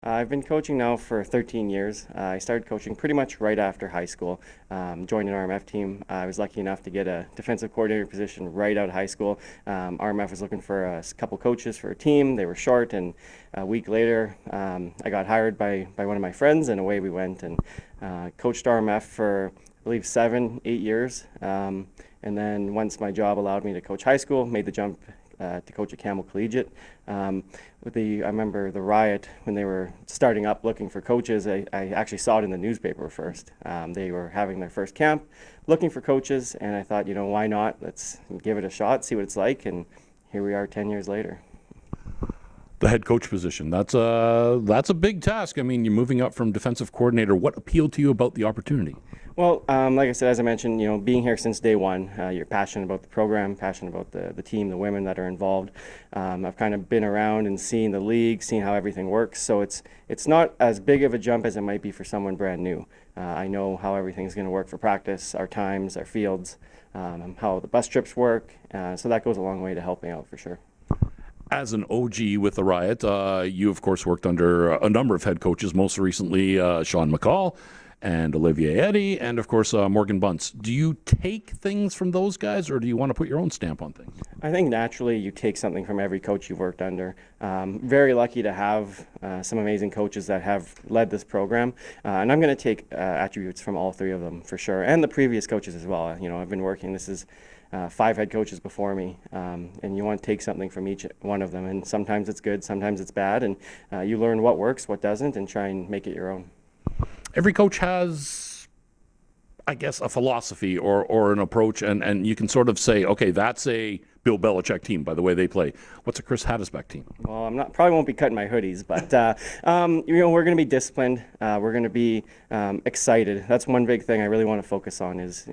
I've been coaching now for 13 years. I started coaching pretty much right after high school. Joined an RMF team. I was lucky enough to get a defensive coordinator position right out of high school. RMF was looking for a couple coaches for a team. They were short, and a week later, I got hired by one of my friends, and away we went and coached RMF for, I believe, 7, 8 years. And then once my job allowed me to coach high school, made the jump to coach at Campbell Collegiate. I remember the Riot, when they were starting up looking for coaches, I actually saw it in the newspaper first. They were having their first camp, looking for coaches, and I thought, why not? Let's give it a shot, see what it's like, and here we are 10 years later. The head coach position, that's a big task. I mean, you're moving up from defensive coordinator. What appealed to you about the opportunity? Well, like I said, as I mentioned, being here since day one, you're passionate about the program, passionate about the team, the women that are involved. I've kind of been around and seen the league, seen how everything works, so it's not as big of a jump as it might be for someone brand new. I know how everything's going to work for practice, our times, our fields, how the bus trips work, so that goes a long way to helping out for sure. As an OG with the Riot, you, of course, worked under a number of head coaches, most recently Sean McCall and Olivier Eddy, and, of course, Morgan Bunce. Do you take things from those guys, or do you want to put your own stamp on things? I think naturally you take something from every coach you've worked under. Very lucky to have some amazing coaches that have led this program, and I'm going to take attributes from all three of them for sure, and the previous coaches as well. I've been working, this is 5 head coaches before me, and you want to take something from each one of them, and sometimes it's good, sometimes it's bad, and you learn what works, what doesn't, and try and make it your own. Every coach has, I guess, a philosophy or an approach, and you can sort of say, okay, that's a Bill Belichick team by the way they play. What's a Kris Hadesbeck team? Well, probably won't be cutting my hoodies, but we're going to be disciplined. We're going to be excited. That's one big thing I really want to focus on is,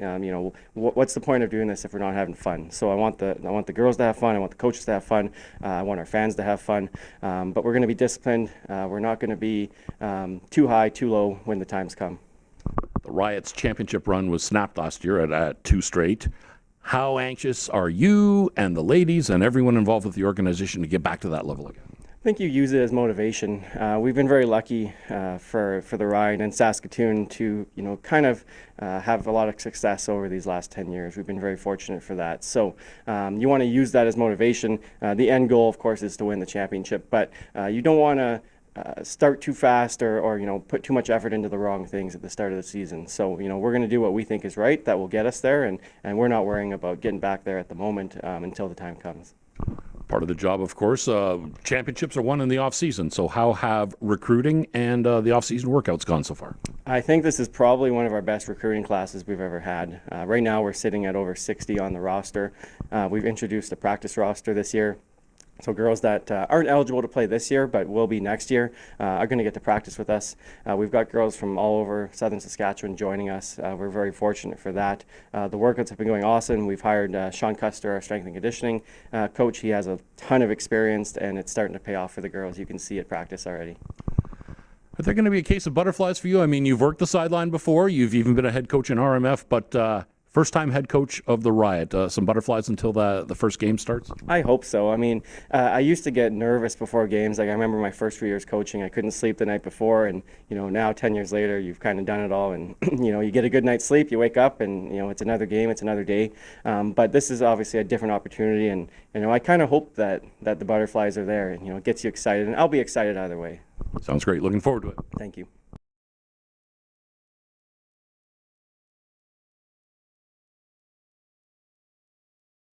what's the point of doing this if we're not having fun? So I want the girls to have fun. I want the coaches to have fun. I want our fans to have fun. But we're going to be disciplined. We're not going to be too high, too low when the times come. The Riot's championship run was snapped last year at 2 straight. How anxious are you and the ladies and everyone involved with the organization to get back to that level again? I think you use it as motivation. We've been very lucky for the Riot and Saskatoon to kind of have a lot of success over these last 10 years. We've been very fortunate for that. So you want to use that as motivation. The end goal, of course, is to win the championship, but you don't want to start too fast or put too much effort into the wrong things at the start of the season. So we're going to do what we think is right that will get us there, and we're not worrying about getting back there at the moment until the time comes. Part of the job, of course, championships are won in the off-season. So how have recruiting and the off-season workouts gone so far? I think this is probably one of our best recruiting classes we've ever had. Right now we're sitting at over 60 on the roster. We've introduced a practice roster this year. So girls that aren't eligible to play this year but will be next year are going to get to practice with us. We've got girls from all over southern Saskatchewan joining us. We're very fortunate for that. The workouts have been going awesome. We've hired Sean Custer, our strength and conditioning coach. He has a ton of experience, and it's starting to pay off for the girls. You can see at practice already. Are there going to be a case of butterflies for you? I mean, you've worked the sideline before. You've even been a head coach in RMF, but first-time head coach of the Riot. Some butterflies until the first game starts? I hope so. I mean, I used to get nervous before games. Like, I remember my first few years coaching, I couldn't sleep the night before, and now 10 years later, you've kind of done it all, and you get a good night's sleep, you wake up, and it's another game, it's another day. But this is obviously a different opportunity, and I kind of hope that the butterflies are there, and it gets you excited, and I'll be excited either way. Sounds great. Looking forward to it. Thank you.